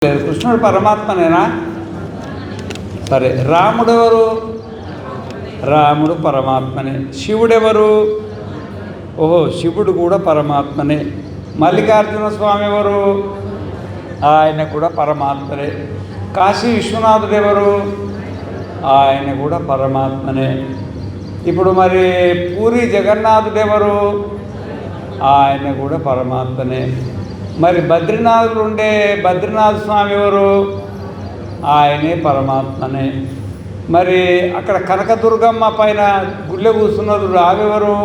లేదు. కృష్ణుడు పరమాత్మనేనా? సరే. రాముడు ఎవరు? రాముడు పరమాత్మనే. శివుడెవరు? ఓహో, శివుడు కూడా పరమాత్మనే. మల్లికార్జున స్వామి ఎవరు? ఆయన కూడా పరమాత్మనే. కాశీ విశ్వనాథుడు ఎవరు? ఆయన కూడా పరమాత్మనే. ఇప్పుడు మరి పూరి జగన్నాథుడు ఎవరు? ఆయన కూడా పరమాత్మనే. మరి బద్రీనాథులు ఉండే బద్రీనాథ స్వామి ఎవరు? ఆయనే పరమాత్మనే. మరి అక్కడ కనకదుర్గమ్మ పైన గుళ్ళె కూర్చున్నది ఆమెవరు?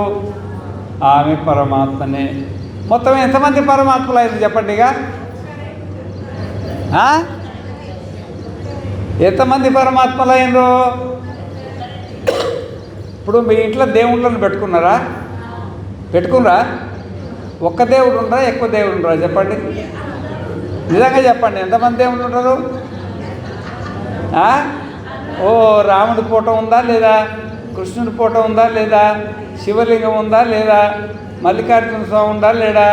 ఆమె పరమాత్మనే. మొత్తం ఎంతమంది పరమాత్మలు అయింది చెప్పండి ఇక? ఎంతమంది పరమాత్మలు అయినరు? ఇప్పుడు మీ ఇంట్లో దేవుళ్ళను పెట్టుకున్నారా? పెట్టుకున్నారా? ఒక్క దేవుడు ఉండరా, ఎక్కువ దేవుడు ఉండరా? చెప్పండి, నిజంగా చెప్పండి. ఎంతమంది దేవుళ్ళు ఉంటారు? ఓ, రాముడి ఫోటో ఉందా లేదా? కృష్ణుడి ఫోటో ఉందా లేదా? శివలింగం ఉందా లేదా? మల్లికార్జున స్వామి ఉందా లేడా?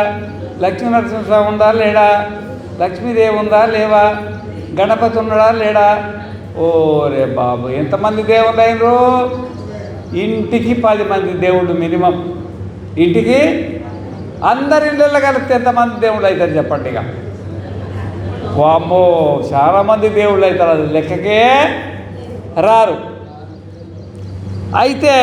లక్ష్మీనరసింహ స్వామి ఉందా లేడా? లక్ష్మీదేవి ఉందా లేవా? గణపతి ఉన్నాడా లేడా? ఓ రే బాబు, ఎంతమంది దేవుళ్ళు అయినరు? ఇంటికి 10 మంది దేవుళ్ళు మినిమం. ఇంటికి అందరి ఇళ్ళల్లో కలిపితే ఎంతమంది దేవుళ్ళు అవుతారు చెప్పండి ఇక? వామ్మో, చాలామంది దేవుళ్ళు అవుతారు, అది లెక్కకే రారు. అయితే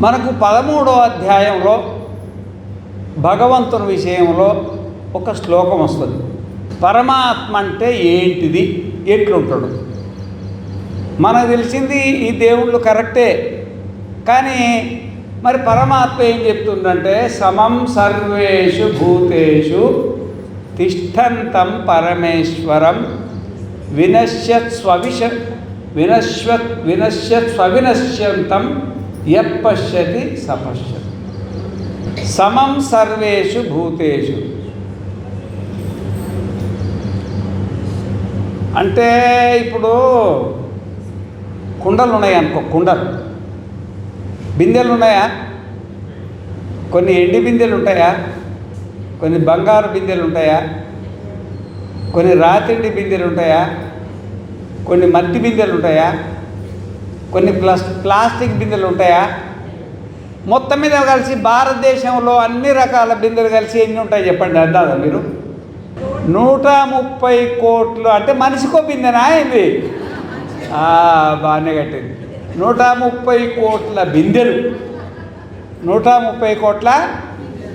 మనకు 13వ అధ్యాయంలో భగవంతుని విషయంలో ఒక శ్లోకం వస్తుంది. పరమాత్మ అంటే ఏంటిది, ఎట్లుంటాడు? మనకు తెలిసింది ఈ దేవుళ్ళు కరెక్టే, కానీ మరి పరమాత్మ ఏం చెప్తుందంటే, సమం సర్వేషు భూతేషు తిష్టంతం పరమేశ్వరం వినశ్యత్స్వవినశ్యంతం యప్పశ్యతి సపశ్యతి. సమం సర్వేషు భూతేషు అంటే ఇప్పుడు కుండలు ఉన్నాయి అనుకో, కుండలు బిందెలు ఉన్నాయా? కొన్ని ఎండి బిందెలు ఉంటాయా? కొన్ని బంగారు బిందెలు ఉంటాయా? కొన్ని రాతిండి బిందెలు ఉంటాయా? కొన్ని మట్టి బిందెలు ఉంటాయా? కొన్ని ప్లాస్టిక్ బిందెలు ఉంటాయా? మొత్తం మీద కలిసి భారతదేశంలో అన్ని రకాల బిందెలు కలిసి ఎన్ని ఉంటాయి చెప్పండి, అందాదా మీరు? 130 కోట్లు. అంటే మనిషికో బిందెనా ఏంది? బాగానే కట్టింది. 130 కోట్ల బిందెలు, 130 కోట్ల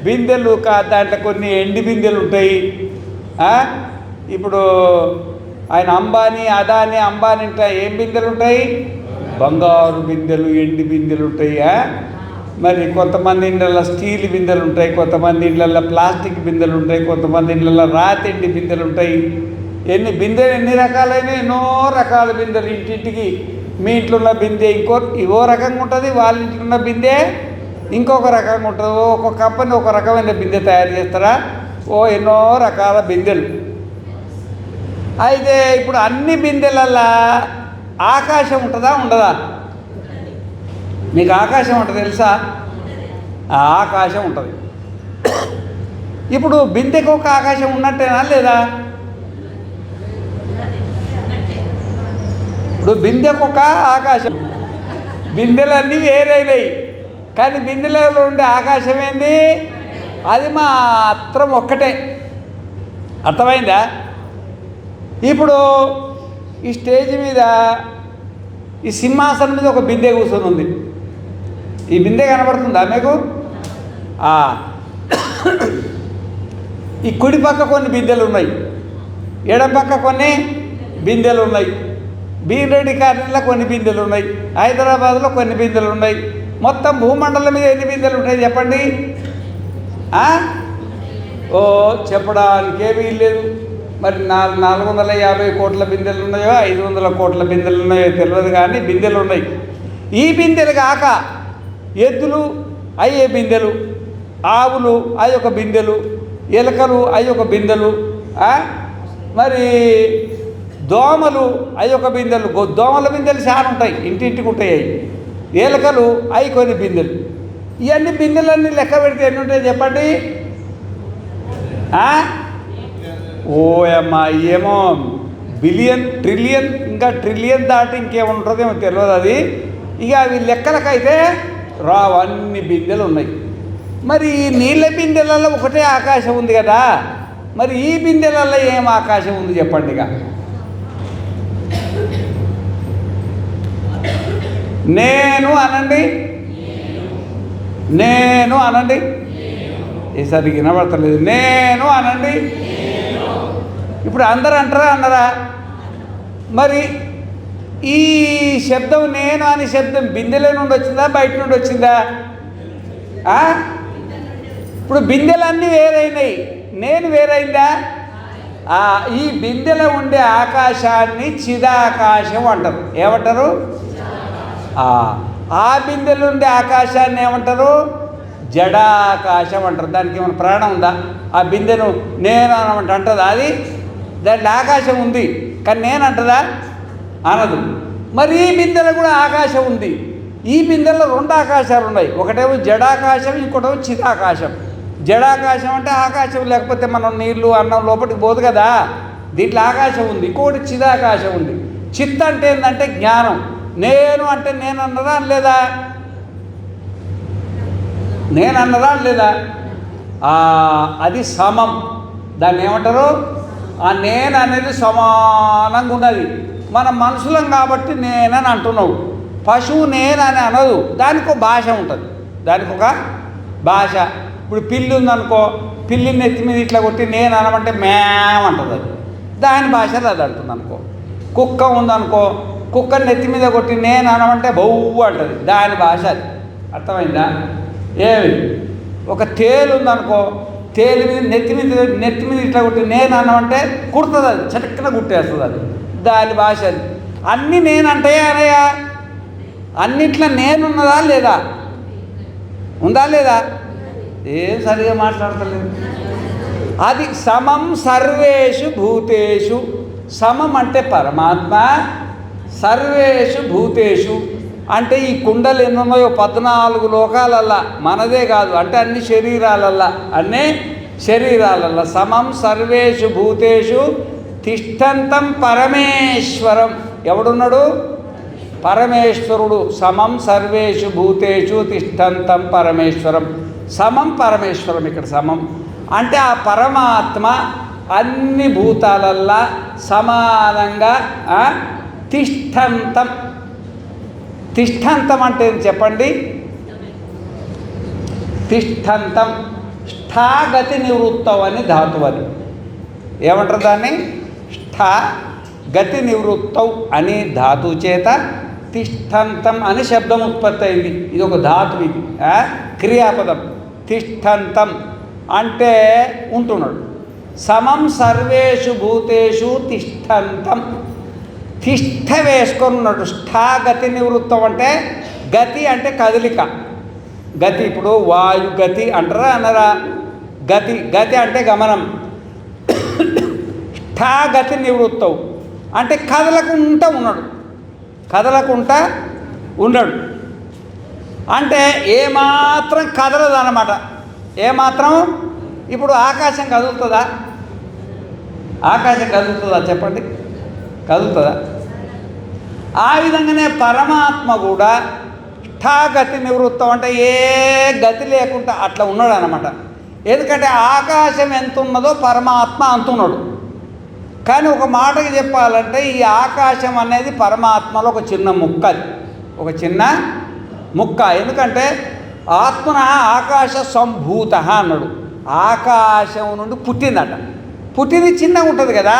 బిందెలు. దాంట్లో కొన్ని ఎండి బిందెలు ఉంటాయి. ఇప్పుడు ఆయన అదానీ అంబానీ ఉంటాయి. ఏం బిందెలు ఉంటాయి? బంగారు బిందెలు, ఎండి బిందెలు ఉంటాయి. మరి కొంతమంది ఇళ్ళల్లో స్టీల్ బిందెలు ఉంటాయి, కొంతమంది ఇళ్ళల్లో ప్లాస్టిక్ బిందెలు ఉంటాయి, కొంతమంది ఇళ్ళల్లో రాతిండి బిందెలు ఉంటాయి. ఎన్ని రకాలైన ఎన్నో రకాల బిందెలు. ఇంటింటికి మీ ఇంట్లో ఉన్న బిందె ఇవో రకంగా ఉంటుంది, వాళ్ళ ఇంట్లో ఉన్న బిందె ఇంకొక రకంగా ఉంటుంది. ఒక్కొక్క కంపెనీ ఒక రకమైన బిందె తయారు చేస్తారా? ఎన్నో రకాల బిందెలు. అయితే ఇప్పుడు అన్ని బిందెలల్లో ఆకాశం ఉంటుందా ఉండదా? మీకు ఆకాశం ఉంటుంది తెలుసా? ఆకాశం ఉంటుంది. ఇప్పుడు బిందెకు ఒక ఆకాశం ఉన్నట్టేనా లేదా? ఇప్పుడు బిందెకు ఒక ఆకాశం, బిందెలన్నీ వేరైనాయి, కానీ బిందెలలో ఉండే ఆకాశం ఏంది? అది మాత్రం ఒక్కటే. అర్థమైందా? ఇప్పుడు ఈ స్టేజ్ మీద ఈ సింహాసనం మీద ఒక బిందె కూర్చొని ఉంది. ఈ బిందె కనబడుతుందా మీకు? ఈ కుడి పక్క కొన్ని బిందెలు ఉన్నాయి, ఎడం పక్క కొన్ని బిందెలు ఉన్నాయి. భీమరెడ్డి కాలనీలో కొన్ని బిందెలు ఉన్నాయి, హైదరాబాద్లో కొన్ని బిందెలు ఉన్నాయి. మొత్తం భూమండలం మీద ఎన్ని బిందెలు ఉంటాయి చెప్పండి? చెప్పడానికి ఏమీ లేదు. మరి 450 కోట్ల బిందెలు ఉన్నాయో 500 కోట్ల బిందెలు ఉన్నాయో తెలియదు, కానీ బిందెలు ఉన్నాయి. ఈ బిందెలు కాక ఎద్దులు అయ్యే బిందెలు, ఆవులు అవి ఒక బిందెలు, ఎలకలు అవి ఒక బిందెలు, మరి దోమలు అవి ఒక బిందెలు. దోమల బిందెలు చాలా ఉంటాయి, ఇంటింటికి ఉంటాయి. ఎలకలు అవి కొన్ని బిందెలు. ఇవన్నీ బిందెలన్నీ లెక్క పెడితే ఎన్ని ఉంటాయి చెప్పండి? ఓయమ్మా, ఏమో బిలియన్, ట్రిలియన్, ఇంకా ట్రిలియన్ దాటి ఇంకేముంటుందేమో తెలియదు అది. ఇక అవి లెక్కలకైతే రావు, అన్ని బిందెలు ఉన్నాయి. మరి ఈ నీళ్ళ బిందెలలో ఒకటే ఆకాశం ఉంది కదా, మరి ఈ బిందెలలో ఏం ఆకాశం ఉంది చెప్పండి? ఇక నేను అనండి, నేను అనండి. ఈసారి వినబడతలేదు. నేను అనండి. ఇప్పుడు అందరూ అంటారా అన్నారా? మరి ఈ శబ్దం నేను అనే శబ్దం బిందెల నుండి వచ్చిందా బయట నుండి వచ్చిందా? ఇప్పుడు బిందెలన్నీ వేరైనాయి, నేను వేరైందా? ఈ బిందెలో ఉండే ఆకాశాన్ని చిదాకాశం అంటారు. ఏమంటారు? ఆ బిందెలు ఉండే ఆకాశాన్ని ఏమంటారు? జడాకాశం అంటారు. దానికి ఏమైనా ప్రాణం ఉందా? ఆ బిందెను నేను అనమంటే అంటుందా? అది దాంట్లో ఆకాశం ఉంది కానీ నేను అంటదా? అనదు. మరి ఈ బిందెలో కూడా ఆకాశం ఉంది. ఈ బిందెలో రెండు ఆకాశాలు ఉన్నాయి, ఒకటేమో జడాకాశం, ఇంకోటేమో చిదాకాశం. జడాకాశం అంటే ఆకాశం లేకపోతే మనం నీళ్లు అన్నం లోపలికి పోదు కదా, దీంట్లో ఆకాశం ఉంది. ఇంకోటి చిదాకాశం ఉంది. చిత్ అంటే ఏంటంటే జ్ఞానం. నేను అంటే నేను అన్నదా లేదా? నేను అన్నదా లేదా? అది సమం. దాన్ని ఏమంటారు? ఆ నేను అనేది సమానంగా ఉన్నది. మన మనుషులం కాబట్టి నేనని అంటున్నావు. పశువు నేనని అనదు, దానికి ఒక భాష ఉంటుంది, దానికి ఒక భాష. ఇప్పుడు పిల్లి ఉందనుకో, పిల్లిని నెత్తి మీద ఇట్లా కొట్టి నేను అనమంటే మేమంటుంది, అది దాని భాషలో అది అంటుంది అనుకో. కుక్క ఉందనుకో, కుక్కని నెత్తి మీద కొట్టి నేను అనమంటే బౌ అంటుంది, దాని భాష అది. అర్థమైందా? ఏమి ఒక తేలు ఉందనుకో, తేలి మీద నెత్తి మీద ఇట్లా కొట్టి నేను అనమంటే కుడుతుంది, అది చటక్కన కుట్టేస్తుంది, అది దాని భాష అది. అన్నీ నేనంటాయా అనయా? అన్నిట్లో నేనున్నదా లేదా? ఉందా లేదా? ఏం సరిగా మాట్లాడతలేదు. అది సమం సర్వేషు భూతేషు. సమం అంటే పరమాత్మ, సర్వేషు భూతేషు అంటే ఈ కుండలు ఎన్నున్నాయో 14 లోకాలల్లా, మనదే కాదు అంటే అన్ని శరీరాలల్లా, అన్నీ శరీరాలల్లా. సమం సర్వేషు భూతేషు తిష్టంతం పరమేశ్వరం. ఎవడున్నాడు? పరమేశ్వరుడు. సమం సర్వేషు భూతేషు తిష్టంతం పరమేశ్వరం. సమం పరమేశ్వరం. ఇక్కడ సమం అంటే ఆ పరమాత్మ అన్ని భూతాలల్లా సమానంగా తిష్టంతం. తిష్టంతం అంటే చెప్పండి? తిష్టంతం ష్ఠాగతి నివృత్తం అని ధాతువు. అది ఏమంటారు దాన్ని? ష్ఠా గతి నివృత్తౌ అని ధాతువు చేత తిష్టంతం అని శబ్దం ఉత్పత్తి అయింది. ఇది ఒక ధాతువు, ఇది క్రియాపదం. తిష్టంతం అంటే ఉంటున్నాడు. సమం సర్వేషు భూతేషు తిష్టంతం. తిష్ట వేసుకొని ఉన్నాడు. ష్ఠాగతి నివృత్తం అంటే గతి అంటే కదలిక. గతి ఇప్పుడు వాయు గతి అంటారా అనరా? గతి గతి అంటే గమనం. ష్ఠాగతి నివృత్తం అంటే కదలకుంటా ఉన్నాడు, కదలకుంటా ఉన్నాడు అంటే ఏమాత్రం కదలదు అన్నమాట. ఏమాత్రం. ఇప్పుడు ఆకాశం కదులుతుందా? ఆకాశం కదులుతుందా చెప్పండి? కదులుతుందా? ఆ విధంగానే పరమాత్మ కూడా ష్ఠాగతి నివృత్తం అంటే ఏ గతి లేకుండా అట్లా ఉన్నాడు అన్నమాట. ఎందుకంటే ఆకాశం ఎంత ఉన్నదో పరమాత్మ అంతున్నాడు. కానీ ఒక మాటకి చెప్పాలంటే ఈ ఆకాశం అనేది పరమాత్మలో ఒక చిన్న ముక్క, అది ఒక చిన్న ముక్క. ఎందుకంటే ఆత్మన ఆకాశ సంభూత అన్నాడు. ఆకాశం నుండి పుట్టిందట. పుట్టింది చిన్నగా ఉంటుంది కదా,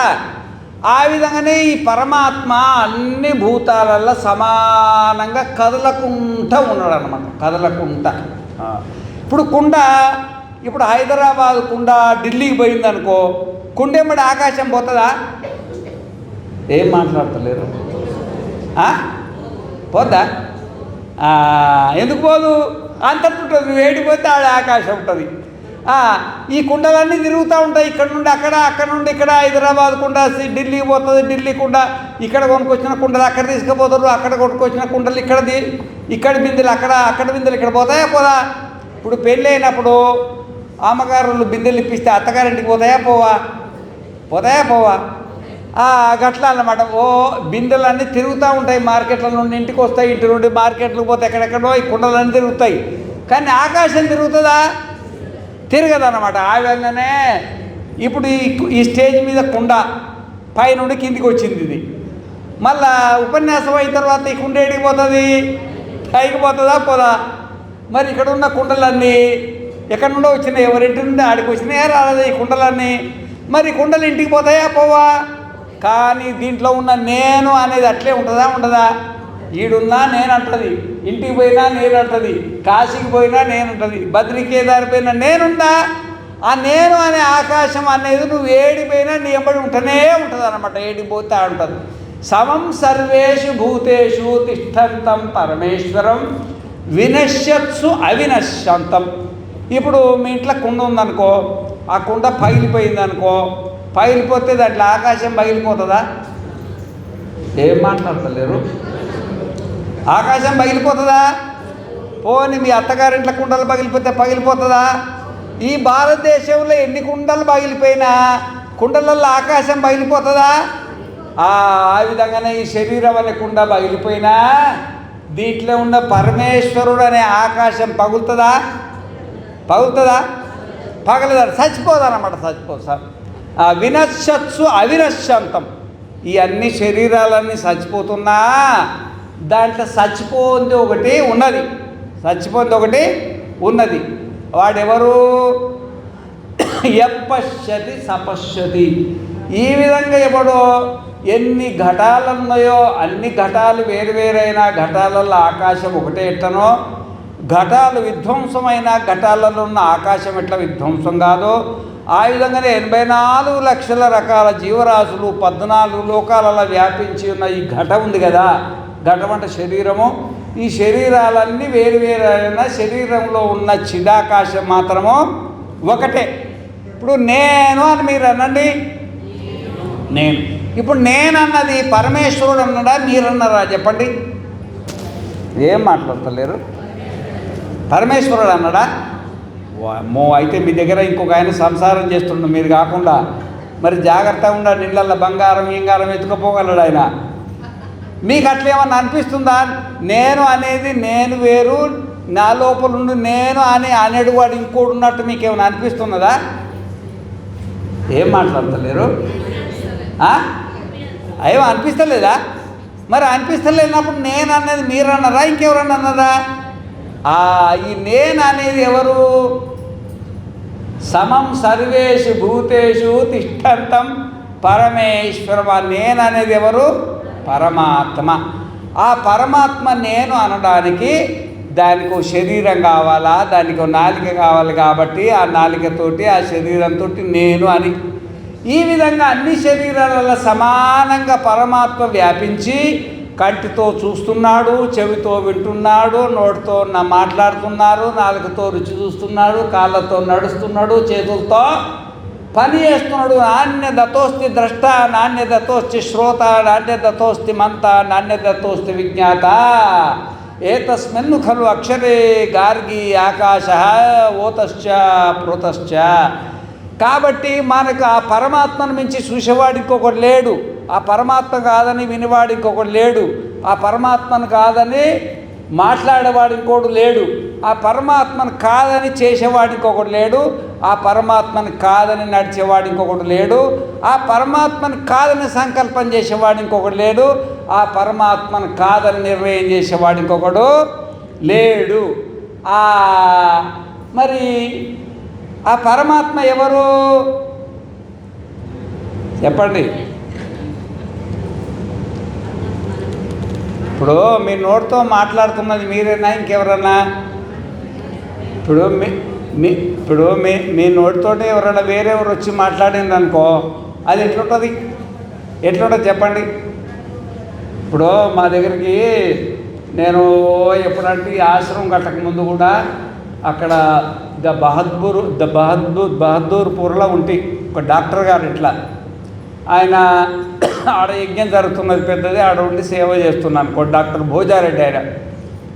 ఆ విధంగానే ఈ పరమాత్మ అన్ని భూతాలలో సమానంగా కదలకుంటా ఉన్నాడు అన్నమాట. కదలకుంటా. ఇప్పుడు కుండ, ఇప్పుడు హైదరాబాద్ కుండ ఢిల్లీకి పోయిందనుకో, కుండెమ్మడి ఆకాశం పోతుందా? ఏం మాట్లాడతలేరు? పోద్దా? ఎందుకు పోదు? అంతటి ఉంటుంది. వేడిపోతే ఆడ ఆకాశం ఉంటుంది. ఈ కుండలన్నీ తిరుగుతూ ఉంటాయి. ఇక్కడ నుండి అక్కడ, అక్కడ నుండి ఇక్కడ. హైదరాబాద్ కుండ ఢిల్లీకి పోతుంది, ఢిల్లీ కుండ ఇక్కడ కొనుక్కొచ్చిన కుండలు అక్కడ తీసుకుపోతారు, అక్కడ కొనుక్కొచ్చిన కుండలు ఇక్కడ బిందెలు అక్కడ, అక్కడ బిందెలు ఇక్కడ పోతాయా పోదా? ఇప్పుడు పెళ్ళి అయినప్పుడు అమ్మగారులు బిందెలు ఇప్పిస్తే అత్తగారింటికి పోతాయా పోవా గట్లా అన్నమాట. బిందెలన్నీ తిరుగుతూ ఉంటాయి, మార్కెట్ల నుండి ఇంటికి వస్తాయి, ఇంటి నుండి మార్కెట్లకు పోతే ఎక్కడెక్కడో ఈ కుండలన్నీ తిరుగుతాయి. కానీ ఆకాశం తిరుగుతుందా? తిరగదన్నమాట. ఆ విధంగానే ఇప్పుడు ఈ స్టేజ్ మీద కుండ పైనుండి కిందికి వచ్చింది. ఇది మళ్ళా ఉపన్యాసం అయిన తర్వాత ఈ కుండ ఏడికి పోతుంది? పైకి పోదా? మరి ఇక్కడ ఉన్న కుండలన్నీ ఎక్కడి నుండో వచ్చినాయి, ఎవరింటి నుండి ఆడికి వచ్చినాయా రాలేదు ఈ కుండలన్నీ. మరి కుండలు ఇంటికి పోతాయా? కానీ దీంట్లో ఉన్న నేను అనేది అట్లే ఉండదా? ఈడున్నా నేనంటది, ఇంటికి పోయినా నేనంటది, కాశీకి పోయినా నేనంటది, బద్రికేదారి పోయినా నేనుందా? ఆ నేను అనే ఆకాశం అనేది నువ్వు ఏడిపోయినా నీ ఎంబడి ఉంటూనే ఉంటుంది అన్నమాట. ఏడిపోతే ఆడుంటుంది. సమం సర్వేషు భూతేషు తిష్టంతం పరమేశ్వరం వినశ్యత్సు అవినశ్యంతం. ఇప్పుడు మీ ఇంట్లో కుండ ఉందనుకో, ఆ కుండ పగిలిపోయిందనుకో, పగిలిపోతే దాంట్లో ఆకాశం పగిలిపోతుందా? ఏం మాట్లాడతలేరు? ఆకాశం పగిలిపోతుందా? పోనీ మీ అత్తగారింట్లో కుండలు పగిలిపోతుందా? ఈ భారతదేశంలో ఎన్ని కుండలు పగిలిపోయినా కుండలలో ఆకాశం పగిలిపోతుందా? ఆ విధంగానే ఈ శరీరం అనే కుండ పగిలిపోయినా దీంట్లో ఉన్న పరమేశ్వరుడు అనే ఆకాశం పగులుతుందా? పగలదా? చచ్చిపోదన్నమాట. సార్ వినశ్యత్సు అవినశ్యంతం. ఈ అన్ని శరీరాలన్నీ చచ్చిపోతున్నా దాంట్లో చచ్చిపోయింది ఒకటి ఉన్నది. వాడెవరు? యపశ్యతి సపశ్యతి. ఈ విధంగా ఎవడో ఎన్ని ఘటాలు ఉన్నాయో అన్ని ఘటాలు వేరువేరైన ఘటాలలో ఆకాశం ఒకటే ఎట్టనో, ఘటాలు విధ్వంసమైన ఘటాలలో ఉన్న ఆకాశం ఎట్లా విధ్వంసం కాదో, ఆ విధంగానే 84 లక్షల రకాల జీవరాశులు 14 లోకాలలో వ్యాపించి ఉన్న ఈ ఘటం ఉంది కదా, ఘటం అంటే శరీరము. ఈ శరీరాలన్నీ వేరువేరైన శరీరంలో ఉన్న చిదాకాశం మాత్రము ఒకటే. ఇప్పుడు నేను అని మీరు అనండి. నేను ఇప్పుడు నేనన్నది పరమేశ్వరుడు అన్నాడా మీరన్నారా? చెప్పండి. ఏం మాట్లాడతలేరు? పరమేశ్వరుడు అన్నాడా? అయితే మీ దగ్గర ఇంకొక ఆయన సంసారం చేస్తుండ మీరు కాకుండా మరి జాగ్రత్తగా ఉండాలి. నీళ్ళల్లో బంగారం ఇంగారం ఎత్తుకపోగలడు ఆయన. మీకు అట్లేమన్నా అనిపిస్తుందా? నేను అనేది నేను వేరు, నా లోపల ఉండి నేను అనేడు వాడు ఇంకోటి ఉన్నట్టు మీకు ఏమైనా అనిపిస్తున్నదా? ఏం మాట్లాడతలేరు? ఏమో అనిపిస్తలేదా? మరి అనిపిస్తలేనప్పుడు నేను అనేది మీరు అన్నారా ఇంకెవరన్నా అన్నారా? ఈ నేను అనేది ఎవరు? సమం సర్వేషు భూతేషు తిష్టంతం పరమేశ్వరం. ఆ నేను అనేది ఎవరు? పరమాత్మ. ఆ పరమాత్మ నేను అనడానికి దానికి శరీరం కావాలా, దానికి నాలిక కావాలి. కాబట్టి ఆ నాలికతోటి ఆ శరీరంతో నేను అని ఈ విధంగా అన్ని శరీరాలలో సమానంగా పరమాత్మ వ్యాపించి కంటితో చూస్తున్నాడు, చెవితో వింటున్నాడు, నోటితో మాట్లాడుతున్నారు, నాలుకతో రుచి చూస్తున్నాడు, కాళ్ళతో నడుస్తున్నాడు, చేతులతో పని చేస్తున్నాడు. నాణ్యదతోస్తి ద్రష్ట, నాణ్యదతోస్తి శ్రోత, నాణ్యదతోస్తి మంత, నాణ్యదతోస్తి విజ్ఞాత. ఏతస్మిన్ ఖలు అక్షరే గార్గి ఆకాశ ఓతశ్చ ప్రోతశ్చ. కాబట్టి మనకు ఆ పరమాత్మను మించి చూసేవాడు ఇంకొకటి లేడు, ఆ పరమాత్మ కాదని వినివాడు ఇంకొకటి లేడు, ఆ పరమాత్మను కాదని మాట్లాడేవాడు ఇంకోటి లేడు, ఆ పరమాత్మను కాదని చేసేవాడు ఇంకొకటి లేడు, ఆ పరమాత్మను కాదని నడిచేవాడు ఇంకొకటి లేడు, ఆ పరమాత్మను కాదని సంకల్పం చేసేవాడు ఇంకొకటి లేడు, ఆ పరమాత్మను కాదని నిర్ణయం చేసేవాడు ఇంకొకడు లేడు. మరి ఆ పరమాత్మ ఎవరు చెప్పండి? ఇప్పుడు మీ నోటితో మాట్లాడుతున్నది మీరేనా ఇంకెవరన్నా? ఇప్పుడు మీ నోటితోటే ఎవరైనా వేరెవరు వచ్చి మాట్లాడింది అనుకో, అది ఎట్లుంటుంది చెప్పండి? ఇప్పుడు మా దగ్గరికి నేను ఎప్పుడంటే ఆశ్రమం కట్టక ముందు కూడా అక్కడ బహదూర్పూర్లో ఉంటే ఒక డాక్టర్ గారు ఇట్లా ఆయన ఆడ యజ్ఞం జరుగుతున్నది పెద్దది, ఆడ ఉండి సేవ చేస్తున్నాను. డాక్టర్ భోజారెడ్డి ఆయన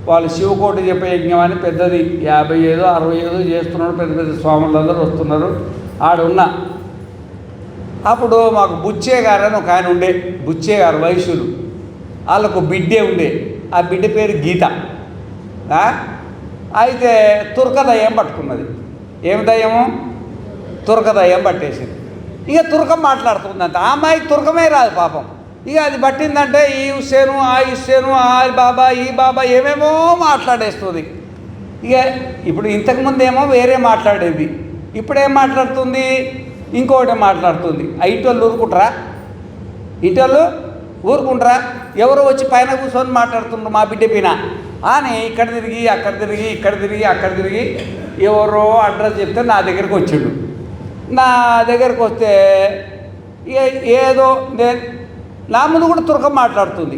వాళ్ళు శివకోటి చెప్పే యజ్ఞం అని పెద్దది 55 65 చేస్తున్నారు, పెద్ద పెద్ద స్వాములందరూ వస్తున్నారు. ఆడున్న అప్పుడు మాకు బుచ్చే గారు అని ఒక ఆయన ఉండే, బుచ్చే గారు వైశ్యులు, వాళ్ళకు బిడ్డే ఉండే, ఆ బిడ్డ పేరు గీత. అయితే తుర్క దయ్యం పట్టుకున్నది. ఏమి దయ్యము? తుర్క దయ్యం పట్టేసింది. ఇక తుర్కం మాట్లాడుతుందంట. ఆ అమ్మాయికి తుర్కమే రాదు పాపం. ఇక అది పట్టిందంటే ఈ హుస్సేను, ఆ హుస్సేను, ఆ బాబా, ఈ బాబా ఏమేమో మాట్లాడేస్తుంది. ఇక ఇప్పుడు ఇంతకుముందేమో వేరే మాట్లాడేది, ఇప్పుడేం మాట్లాడుతుంది? ఇంకోటి మాట్లాడుతుంది. ఇటోళ్ళు ఊరుకుంటారా? ఇటోళ్ళు ఊరుకుంటారా? ఎవరో వచ్చి పైన కూర్చొని మాట్లాడుతుండ్రు మా బిడ్డ పైన అని ఇక్కడ తిరిగి అక్కడ తిరిగి ఇక్కడ తిరిగి అక్కడ తిరిగి ఎవరో అడ్రస్ చెప్తే నా దగ్గరికి వచ్చిండు. నా దగ్గరికి వస్తే ఏదో నేను నా ముందు కూడా తురకం మాట్లాడుతుంది.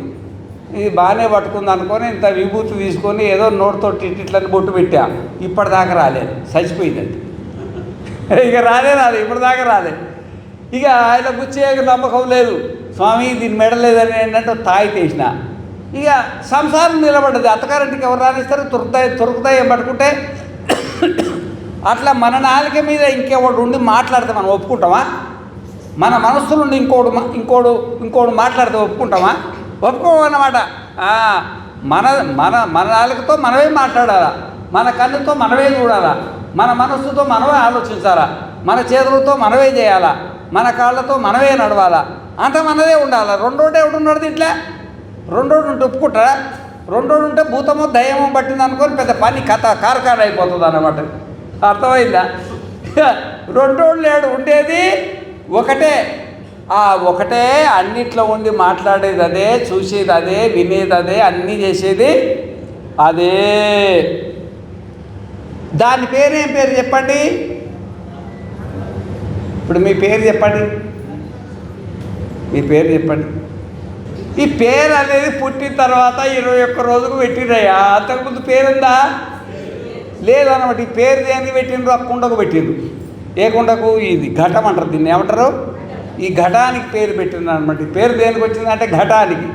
ఇది బాగానే పట్టుకుంది అనుకొని ఇంత విభూతి తీసుకొని ఏదో నోటితో ఇట్లని బొట్టు పెట్టా. ఇప్పటిదాకా రాలేదు, చచ్చిపోయిందండి. ఇక రాలేదు ఇప్పటిదాకా రాలేదు. ఇక ఆయన గుచ్చే నమ్మకం లేదు. స్వామి దీన్ని మెడలేదని ఏంటంటే తాయి తీసిన. ఇక సంసారం నిలబడ్డది. అత్తగారింటికి ఎవరు రానిస్తారు? తురుకుతాయి ఏం పట్టుకుంటే. అట్లా మన నాలుక మీద ఇంకెవడు ఉండి మాట్లాడితే మనం ఒప్పుకుంటామా? మన మనస్సు నుండి ఇంకోడు మాట్లాడితే ఒప్పుకుంటామా? ఒప్పుకోమన్నమాట. మన మన మన నాలుకతో మనమే మాట్లాడాలా, మన కళ్ళుతో మనమే చూడాలా, మన మనస్సుతో మనమే ఆలోచించాలా, మన చేతులతో మనమే చేయాలా, మన కాళ్ళతో మనమే నడవాలా, అంత మనదే ఉండాలా. రెండోటి ఎవడున్నాడు దీంట్లో? రెండోడు ఉంటే ఒప్పుకుంటారా? రెండోడు ఉంటే భూతమో దయ్యమో పట్టింది అనుకొని పెద్ద పని కార్ఖాన అయిపోతుంది అన్నమాట. అర్థమైందా? రెండోడు లేడు, ఉండేది ఒకటే. ఆ ఒకటే అన్నిట్లో ఉండి మాట్లాడేది అదే, చూసేది అదే, వినేది అదే, అన్నీ చేసేది అదే. దాని పేరేం పేరు చెప్పండి? ఇప్పుడు మీ పేరు చెప్పండి, మీ పేరు చెప్పండి. ఈ పేరు అనేది పుట్టిన తర్వాత 21 రోజుకు పెట్టిరయ్యా. అంతకుముందు పేరుందా? లేదన్నమాట. ఈ పేరు దేనికి పెట్టిండ్రు? ఆ కుండకు పెట్టిండ్రు. ఏ కుండకు? ఇది ఘటం అంటారు, దీన్ని ఏమంటారు? ఈ ఘటానికి పేరు పెట్టిండ్రు అనమాట. ఈ పేరు దేనికి వచ్చిందంటే ఘటానికి.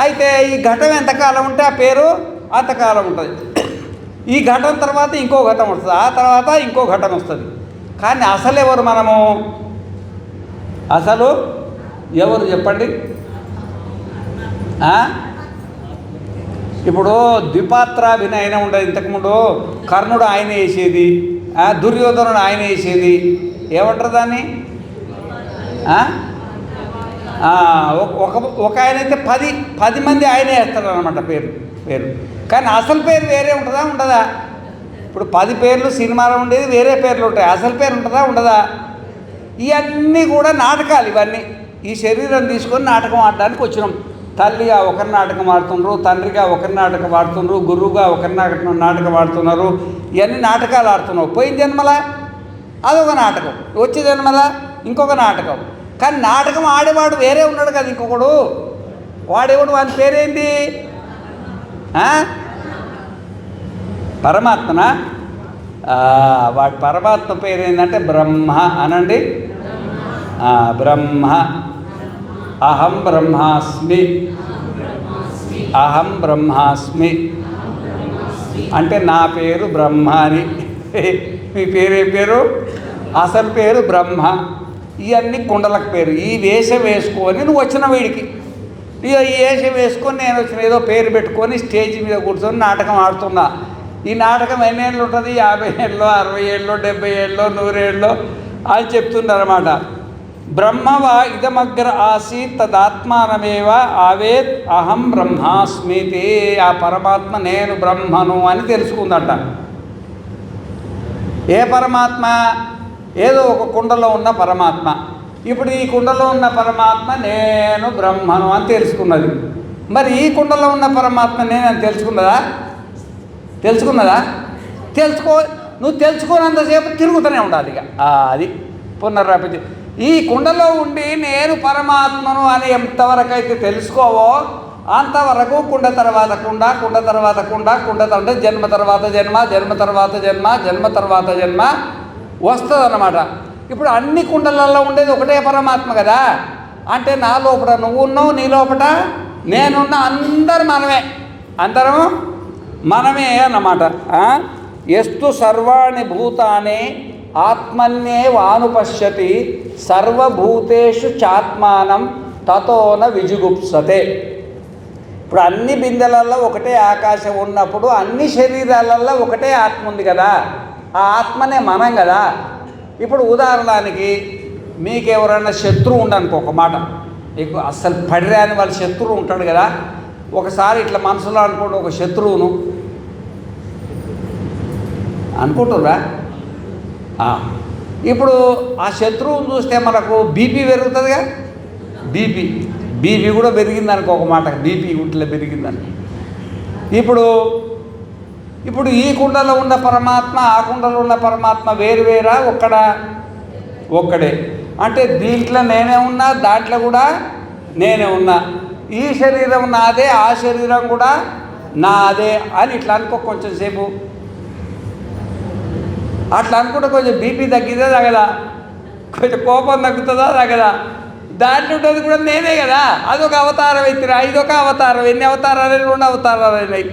అయితే ఈ ఘటం ఎంతకాలం ఉంటే ఆ పేరు అంతకాలం ఉంటుంది. ఈ ఘటం తర్వాత ఇంకో ఘటం వస్తుంది, ఆ తర్వాత ఇంకో ఘటం వస్తుంది. కానీ అసలు ఎవరు మనము? అసలు ఎవరు చెప్పండి? ఇప్పుడు ద్విపాత్రాభినయనం ఉండదు. ఇంతకుముందు కర్ణుడు ఆయన వేసేది, దుర్యోధనుడు ఆయన వేసేది. ఏమంటారు దాన్ని? ఒక ఆయన అయితే 10 మంది ఆయనే వేస్తారు అనమాట పేరు. కానీ అసలు పేరు వేరే ఉంటుందా? ఉండదా? ఇప్పుడు 10 పేర్లు సినిమాలో ఉండేది వేరే పేర్లు ఉంటాయి. అసలు పేరు ఉంటుందా? ఉండదా? ఇవన్నీ కూడా నాటకాలు. ఇవన్నీ ఈ శరీరం తీసుకొని నాటకం ఆడడానికి వచ్చినాం. తల్లిగా ఒకరి నాటకం ఆడుతున్నారు, తండ్రిగా ఒకరి నాటకం ఆడుతున్నారు, గురువుగా ఒకరి నాటకం ఆడుతున్నారు. ఇవన్నీ నాటకాలు ఆడుతున్నావు. పోయిన జన్మలా అదొక నాటకం, వచ్చే జన్మలా ఇంకొక నాటకం. కానీ నాటకం ఆడేవాడు వేరే ఉన్నాడు కదా ఇంకొకడు. వాడేవాడు, వాని పేరేంటి? పరమాత్మనా? వాడి పరమాత్మ పేరు ఏంటంటే బ్రహ్మ అనండి. బ్రహ్మ. అహం బ్రహ్మాస్మి, అహం బ్రహ్మాస్మి అంటే నా పేరు బ్రహ్మ అని. మీ పేరేం పేరు? అసలు పేరు బ్రహ్మ. ఇవన్నీ కుండలకు పేరు. ఈ వేషం వేసుకొని నువ్వు వచ్చిన వీడికి, ఇక ఈ వేషం వేసుకొని నేను వచ్చిన ఏదో పేరు పెట్టుకొని స్టేజ్ మీద కూర్చొని నాటకం ఆడుతున్నా. ఈ నాటకం ఎన్ని ఏళ్ళు ఉంటుంది? 50 ఏళ్ళు, 60 ఏళ్ళు, 70 ఏళ్ళు, 100 ఏళ్ళు అని చెప్తున్నారన్నమాట. బ్రహ్మవా ఇదమగ్ర ఆసీత్ తదాత్మానమేవ ఆవేత్ అహం బ్రహ్మాస్మితి. ఆ పరమాత్మ నేను బ్రహ్మను అని తెలుసుకుందట. ఏ పరమాత్మ? ఏదో ఒక కుండలో ఉన్న పరమాత్మ. ఇప్పుడు ఈ కుండలో ఉన్న పరమాత్మ నేను బ్రహ్మను అని తెలుసుకున్నది. మరి ఈ కుండలో ఉన్న పరమాత్మ నేనని తెలుసుకున్నదా? నువ్వు తెలుసుకోనంతసేపు తిరుగుతూనే ఉండాలి. ఇక అది పునరావృత్తి. ఈ కుండలో ఉండి నేను పరమాత్మను అని ఎంతవరకు అయితే తెలుసుకోవో అంతవరకు కుండ తర్వాత కుండ, కుండ తర్వాత కుండ, అంటే జన్మ తర్వాత జన్మ, జన్మ తర్వాత జన్మ, జన్మ తర్వాత జన్మ వస్తుంది అన్నమాట. ఇప్పుడు అన్ని కుండలలో ఉండేది ఒకటే పరమాత్మ కదా. అంటే నా లోపల నువ్వు ఉన్నావు, నీ లోపల నేనున్నా, అందరు మనమే. అందరం మనమే అన్నమాట. ఎస్తు సర్వాణి భూతాని ఆత్మన్యేవానుపశ్యతి సర్వభూతేషు చాత్మానం తతోన విజుగుప్సతే. ఇప్పుడు అన్ని బిందెలలో ఒకటే ఆకాశం ఉన్నప్పుడు అన్ని శరీరాలలో ఒకటే ఆత్మ ఉంది కదా, ఆ ఆత్మనే మనం కదా. ఇప్పుడు ఉదాహరణకి మీకు ఎవరైనా శత్రువు ఉండనుకో, ఒక మాట మీకు అస్సలు పడిరాని వాళ్ళ శత్రువు ఉంటాడు కదా. ఒకసారి ఇట్లా మనసులో అనుకోండి, ఒక శత్రువును అనుకుంటుర్రా. ఇప్పుడు ఆ శత్రువును చూస్తే మనకు బీపీ పెరుగుతుందిగా. బీపీ కూడా పెరిగిందనుకో, ఒక మాట బీపీ ఇట్లా పెరిగిందని. ఇప్పుడు ఈ కుండలో ఉన్న పరమాత్మ ఆ కుండలో ఉన్న పరమాత్మ వేరువేరా ఒక్కడే. అంటే దీంట్లో నేనే ఉన్నా, దాంట్లో కూడా నేనే ఉన్నా. ఈ శరీరం నాదే, ఆ శరీరం కూడా నాదే అని ఇట్లా అనుకో. కొంచెం సేపు అట్లా అనుకుంటే కొంచెం బీపీ తగ్గితే తగదా, కొంచెం కోపం తగ్గుతుందా తగదా. దాంట్లో ఉంటుంది కూడా నేనే కదా. అదొక అవతారం ఎత్తిరా, ఇదొక అవతారం. ఎన్ని అవతారాలు? 2 అవతారాలు అయినాయి.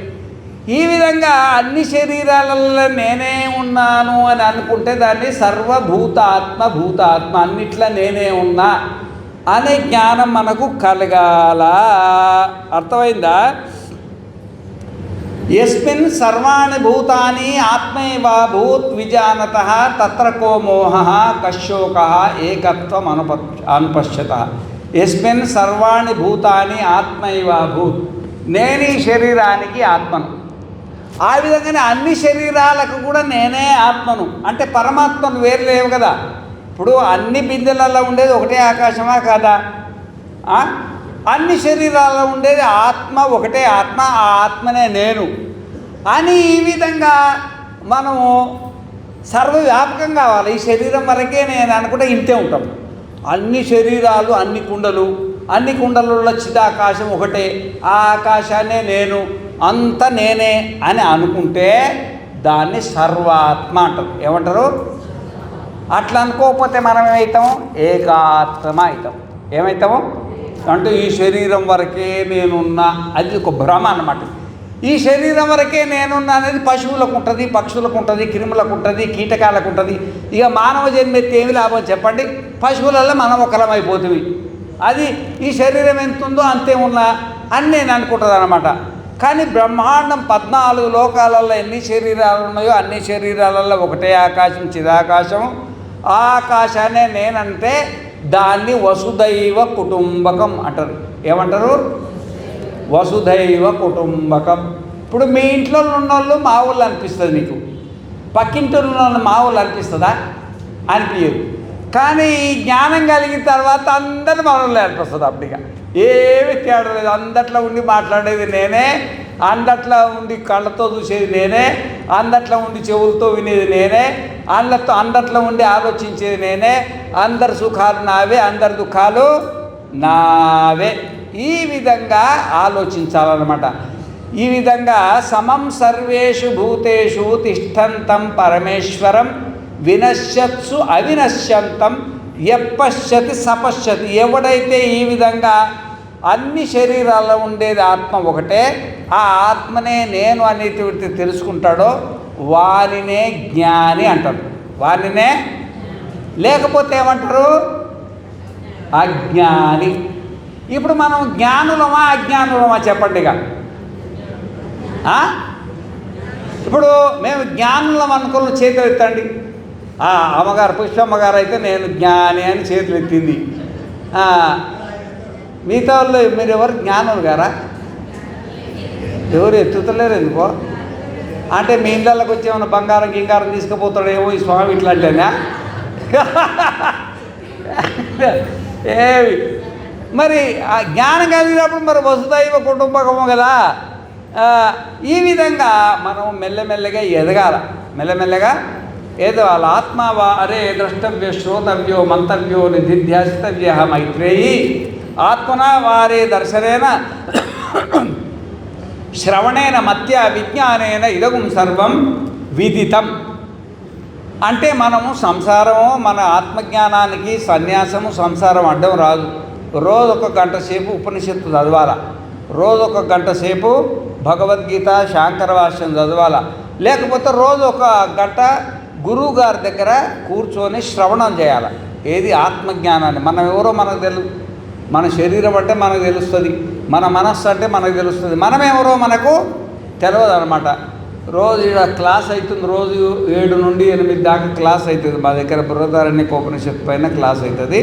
ఈ విధంగా అన్ని శరీరాలలో నేనే ఉన్నాను అని అనుకుంటే దాన్ని భూతాత్మ అన్నిట్లా నేనే ఉన్నా అనే జ్ఞానం మనకు కలగాల. అర్థమైందా? యస్మిన్ సర్వాణి భూతాని ఆత్మైవాభూత్ విజానతః తత్ర కో మోహః కశోకః ఏకత్వం అనుపశ్యతః. యస్మిన్ సర్వాణి భూతాని ఆత్మైవాభూత్, నేను ఈ శరీరానికి ఆత్మను. ఆ విధంగానే అన్ని శరీరాలకు కూడా నేనే ఆత్మను. అంటే పరమాత్మను వేరు లేవు కదా. ఇప్పుడు అన్ని బిందెలలో ఉండేది ఒకటే ఆకాశమా కాదా? అన్ని శరీరాల్లో ఉండేది ఆత్మ ఒకటే ఆత్మ, ఆ ఆత్మనే నేను అని. ఈ విధంగా మనము సర్వవ్యాపకం కావాలి. ఈ శరీరం వరకే నేను అనుకుంటే ఇంతే ఉంటాం. అన్ని శరీరాలు, అన్ని కుండలలో చిదాకాశం ఒకటే, ఆ ఆకాశాన్నే నేను, అంత నేనే అని అనుకుంటే దాన్ని సర్వాత్మ అంటారు. ఏమంటారు? అట్లా అనుకోకపోతే మనం ఏమవుతాం? ఏకాత్మ అవుతాం. ఏమవుతాము అంటే ఈ శరీరం వరకే నేనున్నా, అది ఒక భ్రమ అన్నమాట. ఈ శరీరం వరకే నేనున్నా అనేది పశువులకు ఉంటుంది, పక్షులకు ఉంటుంది, క్రిములకు ఉంటుంది, కీటకాలకు ఉంటుంది. ఇక మానవ జన్మ ఎత్తి ఏమి లాభం చెప్పండి? పశువులలో మనం ఒకరమైపోతుంది. అది ఈ శరీరం ఎంత ఉందో అంతే ఉన్నా అని నేను అనుకుంటుంది అనమాట. కానీ బ్రహ్మాండం 14 లోకాలలో ఎన్ని శరీరాలు ఉన్నాయో అన్ని శరీరాలలో ఒకటే ఆకాశం, చిదాకాశం. ఆ ఆకాశాన్నే నేనంటే దాన్ని వసుదైవ కుటుంబకం అంటారు. ఏమంటారు? వసుదైవ కుటుంబకం. ఇప్పుడు మీ ఇంట్లో ఉన్నోళ్ళు మా ఊళ్ళు అనిపిస్తుంది, నీకు పక్కింట్లో ఉన్న మా ఊళ్ళు అనిపిస్తుందా? అనిపించదు. కానీ ఈ జ్ఞానం కలిగిన తర్వాత అందరూ మా ఊళ్ళో అనిపిస్తుంది. అప్పటిగా ఏమి తేడా లేదు. అందట్లో ఉండి మాట్లాడేది నేనే, అందట్లో ఉండి కళ్ళతో చూసేది నేనే, అందట్లో ఉండి చెవులతో వినేది నేనే, అందట్లో ఉండి ఆలోచించేది నేనే. అందరి సుఖాలు నావే, అందరి దుఃఖాలు నావే. ఈ విధంగా ఆలోచించాలన్నమాట. ఈ విధంగా సమం సర్వేషు భూతేషు తిష్టంతం పరమేశ్వరం వినశ్యత్సు అవినశ్యంతం ఎప్పశ్యతి సపశ్యతి. ఎవడైతే ఈ విధంగా అన్ని శరీరాల్లో ఉండేది ఆత్మ ఒకటే, ఆ ఆత్మనే నేను అనేటువంటి తెలుసుకుంటాడో వారినే జ్ఞాని అంటారు. వారినే, లేకపోతే ఏమంటారు? అజ్ఞాని. ఇప్పుడు మనం జ్ఞానులమా అజ్ఞానులమా చెప్పండి. ఇక ఇప్పుడు మేము జ్ఞానులం అనుకున్న చేతులు ఎత్తండి. అమ్మగారు పుష్పమ్మగారు అయితే నేను జ్ఞాని అని చేతులు ఎత్తింది. మిగతా వాళ్ళు మీరు ఎవరు జ్ఞానులు గారా? ఎవరు ఎత్తుతలేరు. ఎందుకో అంటే మీ ఇళ్ళకి వచ్చి ఏమైనా బంగారం గింగారం తీసుకుపోతాడేమో ఈ స్వామి ఇట్లాంటేనా? ఏవి మరి ఆ జ్ఞానం కలిగినప్పుడు మరి వసుదైవ కుటుంబకము కదా. ఈ విధంగా మనం మెల్లమెల్లగా ఎదగాల, మెల్లమెల్లగా ఎదగాలి. ఆత్మవా అరే ద్రష్టవ్య శ్రోతవ్యో మంతవ్యో నిధిధ్యాసితవ్య మైత్రేయి ఆత్మనా వారే దర్శనేన శ్రవణేన మత్య విజ్ఞానేన ఇదగుం సర్వం విదితం. అంటే మనము సంసారము, మన ఆత్మజ్ఞానానికి సన్యాసము సంసారం అడ్డం రాదు. రోజు 1 గంట సేపు ఉపనిషత్తు చదవాల, రోజు 1 గంట సేపు భగవద్గీత శాంకర భాష్యం చదవాలా. లేకపోతే రోజు ఒక గంట గురువు గారి దగ్గర కూర్చొని శ్రవణం చేయాలి. ఏది ఆత్మజ్ఞానాన్ని. మనం ఎవరో మనకు తెలుసు. మన శరీరం అంటే మనకు తెలుస్తుంది, మన మనస్సు అంటే మనకు తెలుస్తుంది, మనమెవరో మనకు తెలియదు అనమాట. రోజు ఇక్కడ క్లాస్ అవుతుంది, రోజు 7 నుండి 8 దాకా క్లాస్ అవుతుంది. మా దగ్గర బృహదారణ్యకోపనిషత్ పైన క్లాస్ అవుతుంది.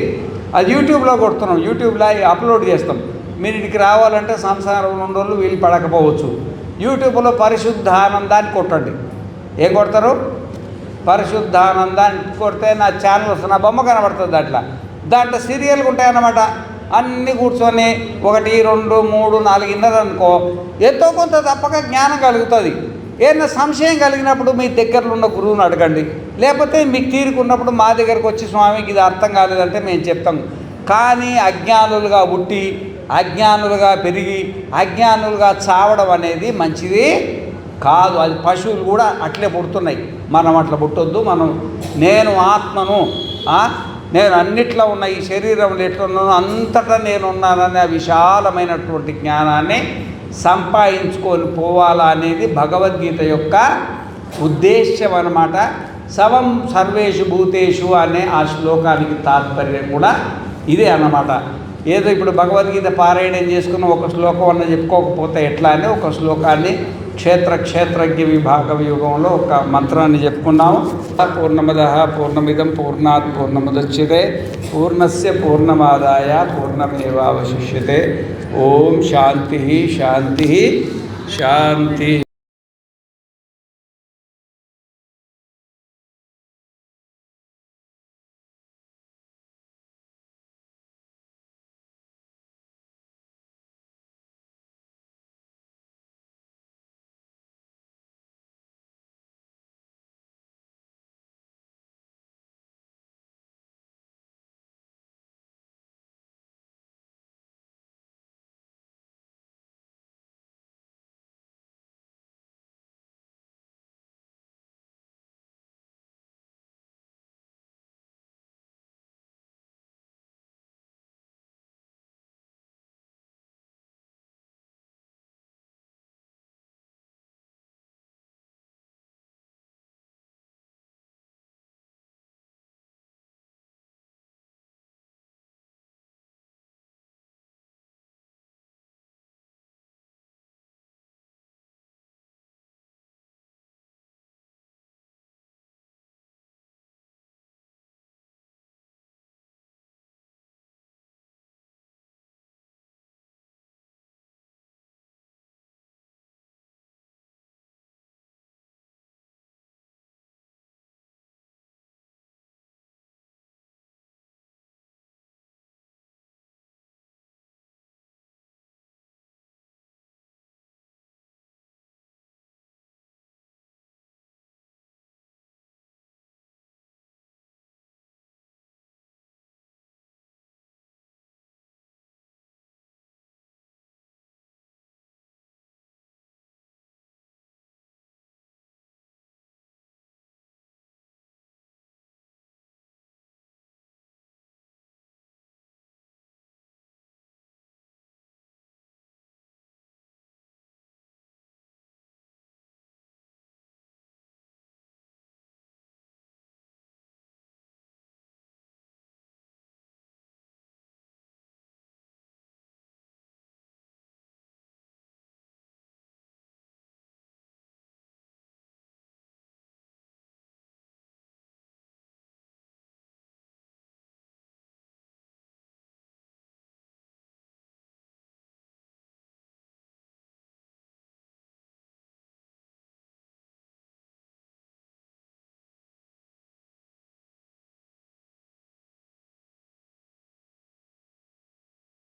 అది యూట్యూబ్లో కొడుతున్నాం, యూట్యూబ్లో అప్లోడ్ చేస్తాం. మీరు ఇంటికి రావాలంటే సంసారంలో ఉన్న వాళ్ళు వీలు పడకపోవచ్చు. యూట్యూబ్లో పరిశుద్ధానందాన్ని కొట్టండి. ఏం కొడతారు? పరిశుద్ధానందాన్ని కొడితే నా ఛానల్ వస్తుంది, నా బొమ్మ కనబడుతుంది. దాంట్లో సీరియల్గా ఉంటాయన్నమాట. అన్నీ కూర్చొని 1, 2, 3, 4 విన్నారనుకో, ఎంతో కొంత తప్పక జ్ఞానం కలుగుతుంది. ఏదైనా సంశయం కలిగినప్పుడు మీ దగ్గరలో ఉన్న గురువుని అడగండి. లేకపోతే మీకు తీరుకున్నప్పుడు మా దగ్గరకు వచ్చి స్వామికి ఇది అర్థం కాలేదంటే మేము చెప్తాం. కానీ అజ్ఞానులుగా పుట్టి, అజ్ఞానులుగా పెరిగి, అజ్ఞానులుగా చావడం అనేది మంచిది కాదు. అది పశువులు కూడా అట్లే పుడుతున్నాయి. మనం అట్లా పుట్టొద్దు. నేను ఆత్మను, నేను అన్నిట్లో ఉన్న ఈ శరీరంలో ఎట్లున్నానో అంతటా నేనున్నాననే విశాలమైనటువంటి జ్ఞానాన్ని సంపాదించుకొని పోవాలా అనేది భగవద్గీత యొక్క ఉద్దేశ్యం అన్నమాట. సవం సర్వేషు భూతేషు అనే ఆ శ్లోకానికి తాత్పర్యం కూడా ఇదే అన్నమాట. ఏదో ఇప్పుడు భగవద్గీత పారాయణం చేసుకున్న ఒక శ్లోకం అన్న చెప్పుకోకపోతే ఎట్లా అని ఒక శ్లోకాన్ని క్షేత్రజ్ఞ విభాగ యుగంలో ఒక మంత్రాన్ని చెప్పుకున్నాము. పూర్ణమదః పూర్ణమిదం పూర్ణాత్ పూర్ణముదచ్యతే పూర్ణస్య పూర్ణమాదాయ పూర్ణమేవావశిష్యతే. ఓం శాంతి శాంతి శాంతి.